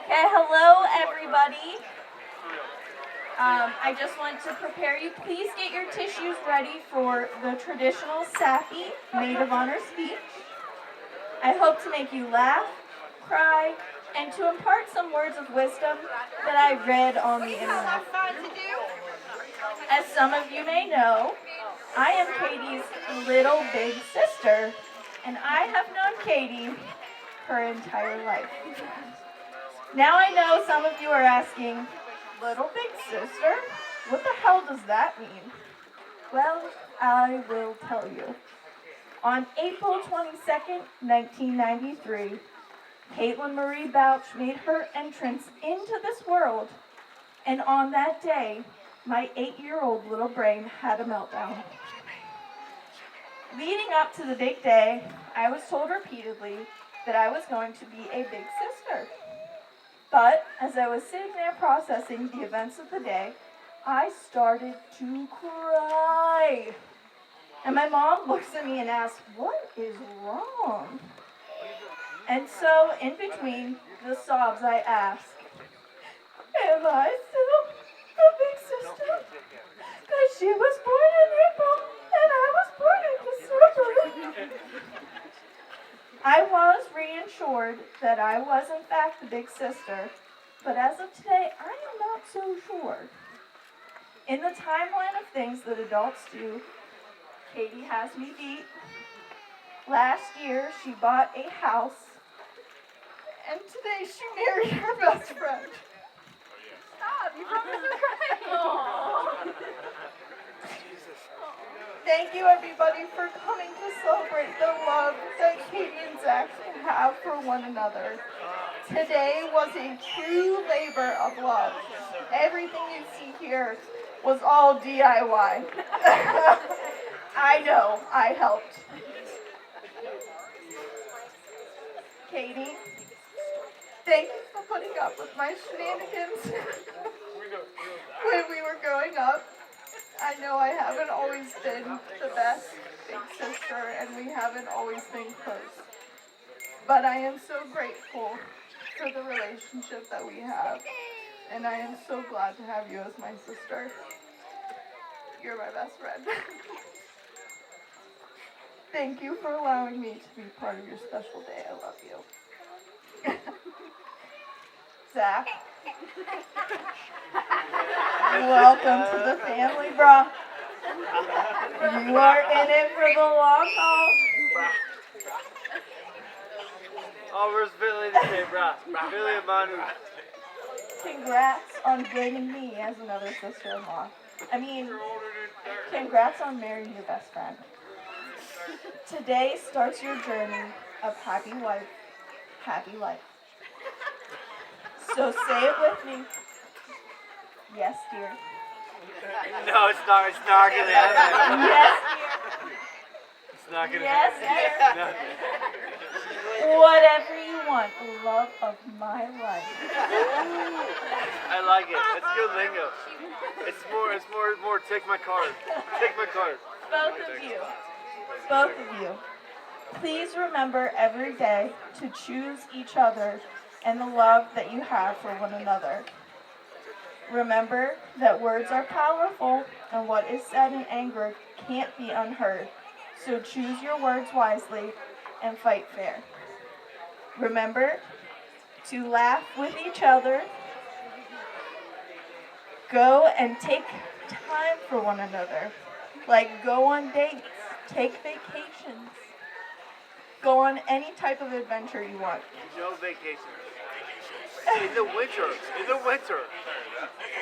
Okay, hello everybody. I just want to prepare you. Please get your tissues ready for the traditional Sappy Maid of Honor speech. I hope to make you laugh, cry, and to impart some words of wisdom that I read on the internet. As some of you may know, I am Kaitie's little big sister, and I have known Kaitie her entire life. Now I know some of you are asking, little big sister? What the hell does that mean? Well, I will tell you. On April 22nd, 1993, Caitlin Marie Bouch made her entrance into this world, and on that day, my 8-year-old little brain had a meltdown. Leading up to the big day, I was told repeatedly that I was going to be a big sister. But as I was sitting there processing the events of the day, I started to cry. And my mom looks at me and asks, "What is wrong?" And so, in between the sobs, I ask, "Am I still a big sister? Because she was born in April and I was born in December." I was reassured that I was in fact the big sister, but as of today, I am not so sure. In the timeline of things that adults do, Kaitie has me beat. Last year, she bought a house, and today she married her best friend. Stop, you promised to cry. Thank you, everybody, for coming to celebrate the love that Kaitie and Zack have for one another. Today was a true labor of love. Everything you see here was all DIY. I know, I helped. Kaitie, thank you for putting up with my shenanigans when we were growing up. I know I haven't always been the best big sister, and we haven't always been close. But I am so grateful for the relationship that we have, and I am so glad to have you as my sister. You're my best friend. Thank you for allowing me to be part of your special day. I love you. Zack. Welcome to the family, brah. You are in it for the long haul. Oh, where's Billy today, brah? Billy and Manu. Congrats on gaining me as another sister-in-law. I mean, congrats on marrying your best friend. Today starts your journey of happy wife, happy life. So say it with me. Yes, dear. No, it's not gonna happen. Yes, dear. It's not gonna Yes, happen. dear. No. Whatever you want, love of my life. I like it. It's good lingo. It's more. Take my card. Take my card. Both of you, please remember every day to choose each other and the love that you have for one another. Remember that words are powerful, and what is said in anger can't be unheard. So choose your words wisely and fight fair. Remember to laugh with each other. Go and take time for one another. Like go on dates, take vacations. Go on any type of adventure you want. No vacation. In the winter.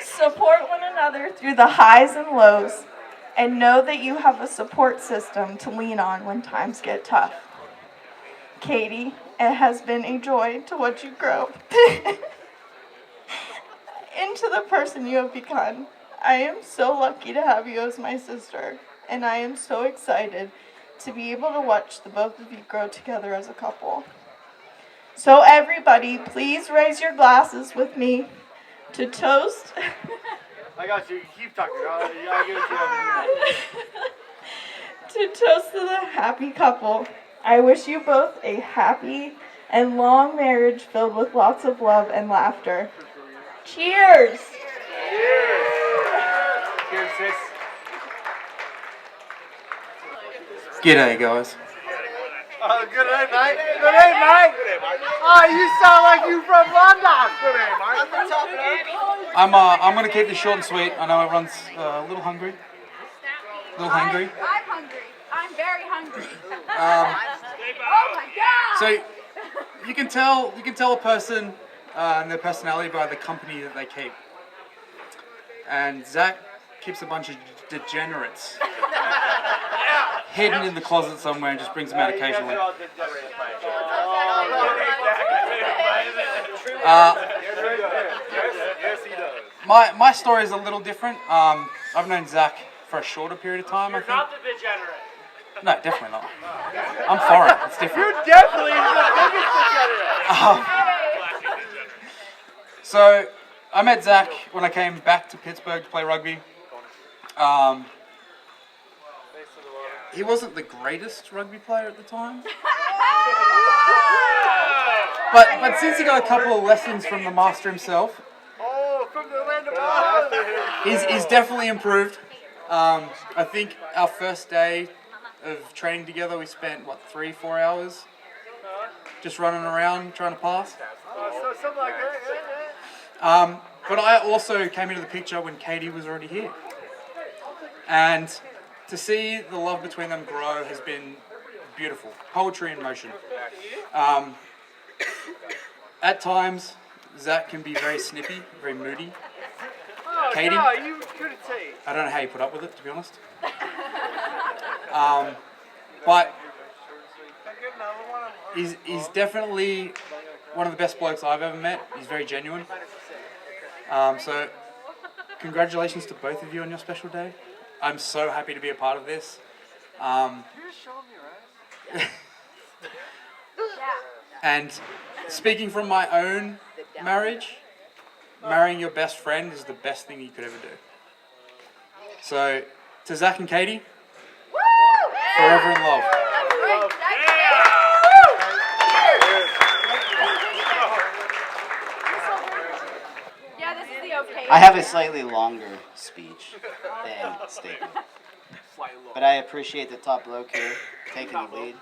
Support one another through the highs and lows, and know that you have a support system to lean on when times get tough. Kaitie, it has been a joy to watch you grow into the person you have become. I am so lucky to have you as my sister, and I am so excited to be able to watch the both of you grow together as a couple. So everybody, please raise your glasses with me to toast. I got you. Keep talking. I'll give it to you. To toast to the happy couple. I wish you both a happy and long marriage filled with lots of love and laughter. Cheers! Cheers! Cheers, sis. G'day, guys. Oh, good day, mate. Good day, mate. Oh, you sound like you from London. Good day, mate. I'm gonna keep this short and sweet. I know everyone's a little hungry. I'm hungry. I'm very hungry. Oh my god! So you can tell a person and their personality by the company that they keep. And Zack keeps a bunch of degenerates hidden in the closet somewhere and just brings them out occasionally. Yes, he does. My story is a little different. I've known Zack for a shorter period of time, I think. Not the degenerate. No, definitely not. I'm foreign. It's different. You're definitely the biggest degenerate. So I met Zack when I came back to Pittsburgh to play rugby. He wasn't the greatest rugby player at the time. But since he got a couple of lessons from the master himself, Oh, from the land of blood. he's definitely improved. I think our first day of training together, we spent, 3-4 hours just running around trying to pass. Something like that. But I also came into the picture when Kaitie was already here. And to see the love between them grow has been beautiful. Poetry in motion. At times, Zack can be very snippy, very moody. Oh, Kaitie? no, you couldn't say. I don't know how you put up with it, to be honest. But he's definitely one of the best blokes I've ever met. He's very genuine. So congratulations to both of you on your special day. I'm so happy to be a part of this. You're just showing me, right? And speaking from my own marriage, marrying your best friend is the best thing you could ever do. So, to Zack and Kaitie, forever in love. Yeah, this is the okay. I have a slightly longer speech than Staple. But I appreciate the top bloke here taking the lead.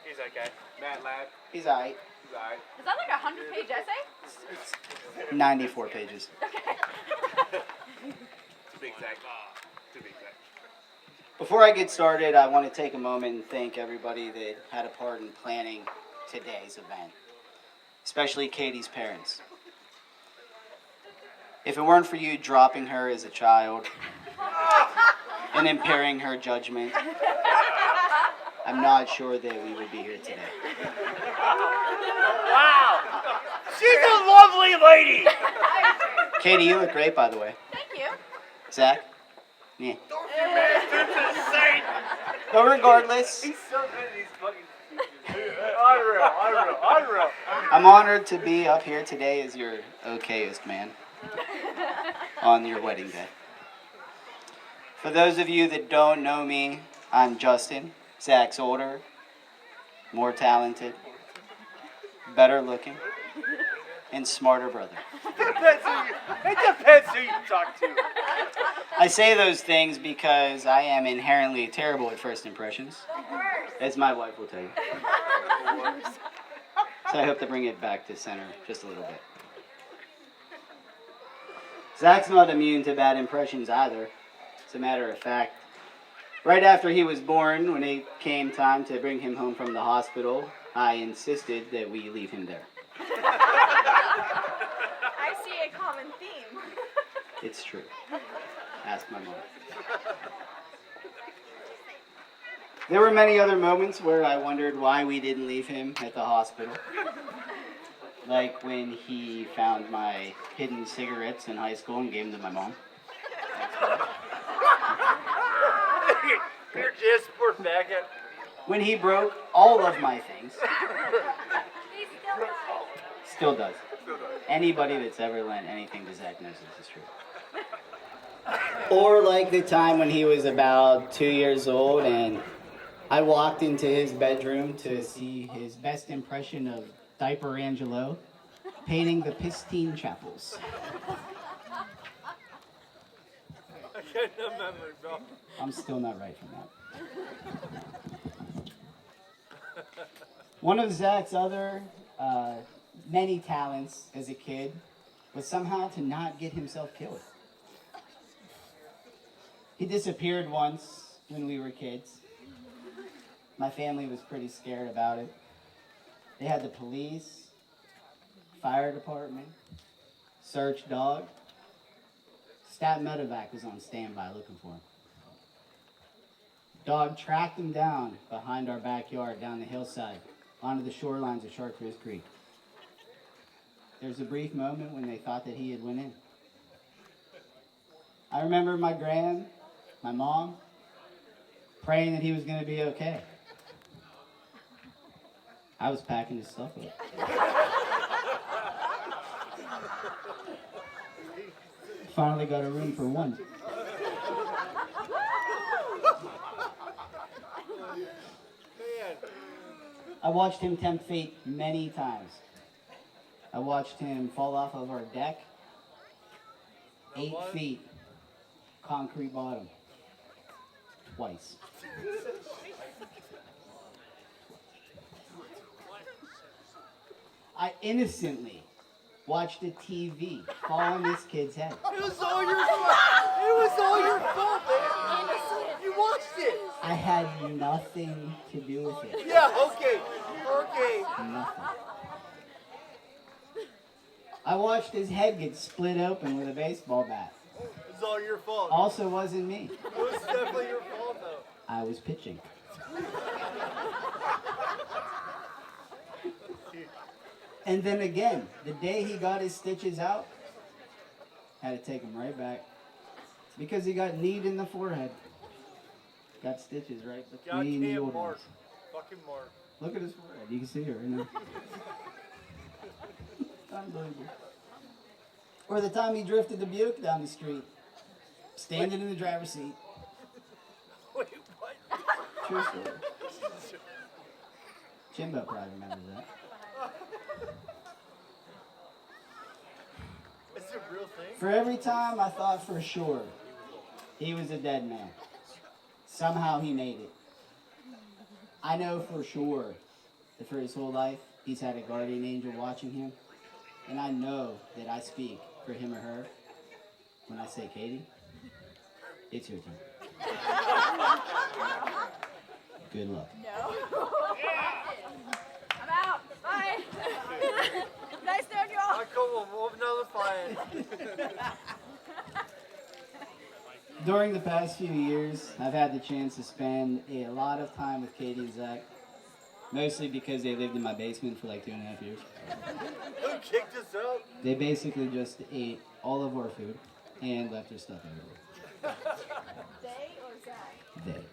He's okay. Matt Lad. He's alright. He's alright. Is that like a 100-page essay? 94 pages. Okay. Too big, Zack. Too big, Zack. Before I get started, I want to take a moment and thank everybody that had a part in planning today's event, especially Kaitie's parents. If it weren't for you dropping her as a child and impairing her judgment, I'm not sure that we would be here today. Wow! She's a lovely lady! Kaitie, you look great, by the way. Thank you. Zach? Yeah. That's insane! But regardless, He's so good at these fucking speeches. Unreal. I'm honored to be up here today as your okayest man on your wedding day. For those of you that don't know me, I'm Justin, Zach's older, more talented, better looking, and smarter brother. It depends who you talk to. I say those things because I am inherently terrible at first impressions, as my wife will tell you. So I hope to bring it back to center just a little bit. Zach's not immune to bad impressions either. As a matter of fact, right after he was born, when it came time to bring him home from the hospital, I insisted that we leave him there. I see a common theme. It's true. Ask my mom. There were many other moments where I wondered why we didn't leave him at the hospital. Like when he found my hidden cigarettes in high school and gave them to my mom. You're just poor faggot. When he broke all of my things. Still does. Anybody that's ever lent anything to Zack knows this is true. Or like the time when he was about 2 years old and I walked into his bedroom to see his best impression of Diaper Angelo, painting the Pistine Chapels. I can't remember, bro. I'm still not right from that. One of Zack's other many talents as a kid was somehow to not get himself killed. He disappeared once when we were kids. My family was pretty scared about it. They had the police, fire department, search dog. Stat Medevac was on standby looking for him. Dog tracked him down behind our backyard, down the hillside, onto the shorelines of Sharkfish Creek. There's a brief moment when they thought that he had went in. I remember my mom, praying that he was going to be okay. I was packing his stuff up. Finally got a room for one. I watched him tempt fate many times. I watched him fall off of our deck, 8 feet, concrete bottom, twice. I innocently watched a TV fall on this kid's head. It was all your fault. It was all your fault, man. You watched it. I had nothing to do with it. Yeah, okay. Nothing. I watched his head get split open with a baseball bat. It was all your fault. Also wasn't me. It was definitely your fault, though. I was pitching. And then again, the day he got his stitches out, had to take them right back. It's because he got kneed in the forehead. Got stitches right between the Goddamn Mark. organs. Fucking Mark. Look at his forehead. You can see it right now. Unbelievable. Or the time he drifted the Bouch down the street, standing in the driver's seat. Wait, what? True story. Jimbo probably remembers that. Is it a real thing? For every time I thought for sure he was a dead man, somehow he made it. I know for sure that for his whole life he's had a guardian angel watching him, and I know that I speak for him or her when I say, Kaitie, it's your turn. Good luck. No. I'm out. Bye. Nice knowing you all. I come on another fight. During the past few years, I've had the chance to spend a lot of time with Kaitie and Zack, mostly because they lived in my basement for like 2.5 years. Who kicked us out? They basically just ate all of our food and left their stuff everywhere. They or Zack? They.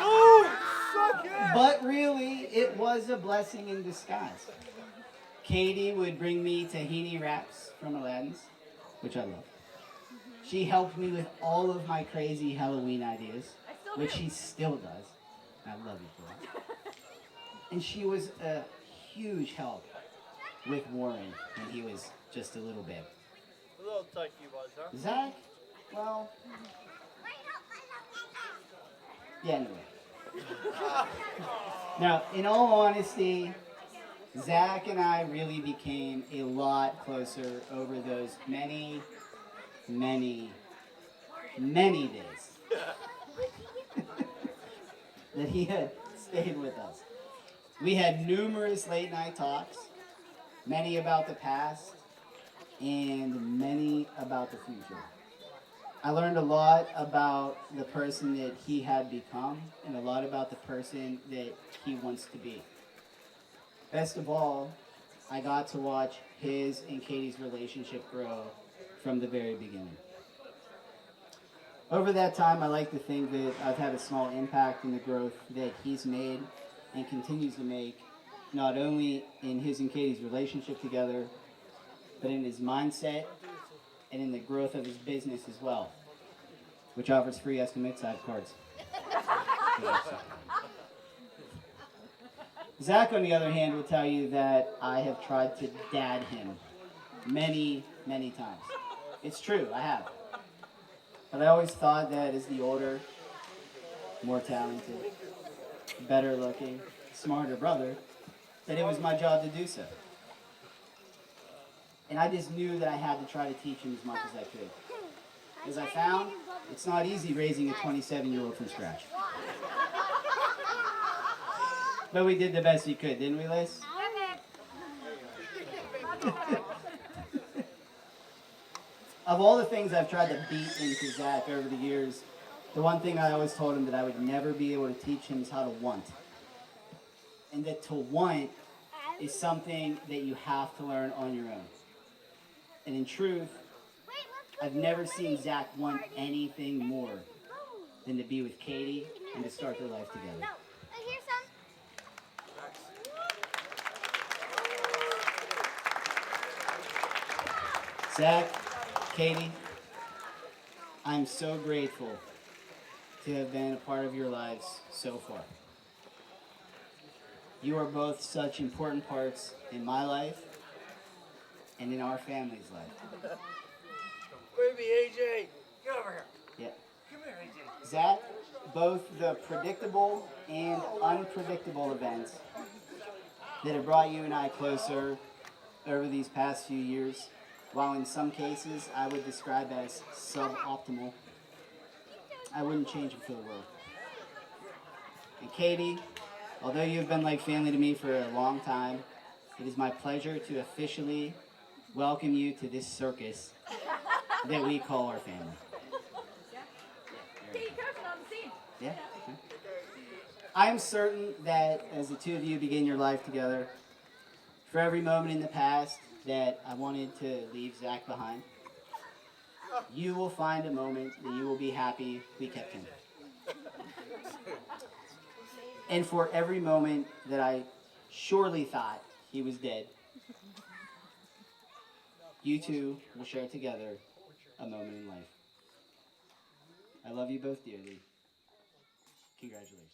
Ooh, suck it. But really, it was a blessing in disguise. Kaitie would bring me tahini wraps from Aladdin's, which I love. She helped me with all of my crazy Halloween ideas, which she still does. I love you for that. And she was a huge help with Warren when he was just a little babe. A little tight he was, huh? Zack, well, yeah, anyway. Now, in all honesty, Zack and I really became a lot closer over those many days that he had stayed with us. We had numerous late night talks, many about the past and many about the future. I learned a lot about the person that he had become and a lot about the person that he wants to be. Best of all, I got to watch his and Kaitie's relationship grow from the very beginning. Over that time, I like to think that I've had a small impact in the growth that he's made and continues to make, not only in his and Kaitie's relationship together, but in his mindset and in the growth of his business as well, which offers free estimates. I have cards. Zach, on the other hand, will tell you that I have tried to dad him many, many times. It's true, I have. But I always thought that as the older, more talented, better looking, smarter brother, that it was my job to do so. And I just knew that I had to try to teach him as much as I could. As I found, it's not easy raising a 27-year-old from scratch. But we did the best we could, didn't we, Liz? Of all the things I've tried to beat into Zach over the years, the one thing I always told him that I would never be able to teach him is how to want. And that to want is something that you have to learn on your own. And in truth, I've never seen Zach want anything more than to be with Kaitie and to start their life together. Zack, Kaitie, I'm so grateful to have been a part of your lives so far. You are both such important parts in my life and in our family's life. Baby AJ, get over here. Yeah. Come here, AJ. Zack, both the predictable and unpredictable events that have brought you and I closer over these past few years, while in some cases I would describe as suboptimal, I wouldn't change them for the world. And Kaitie, although you've been like family to me for a long time, it is my pleasure to officially welcome you to this circus that we call our family. Yeah. I am certain that as the two of you begin your life together, for every moment in the past that I wanted to leave Zack behind, you will find a moment that you will be happy we kept him. And for every moment that I surely thought he was dead, you two will share together a moment in life. I love you both dearly. Congratulations.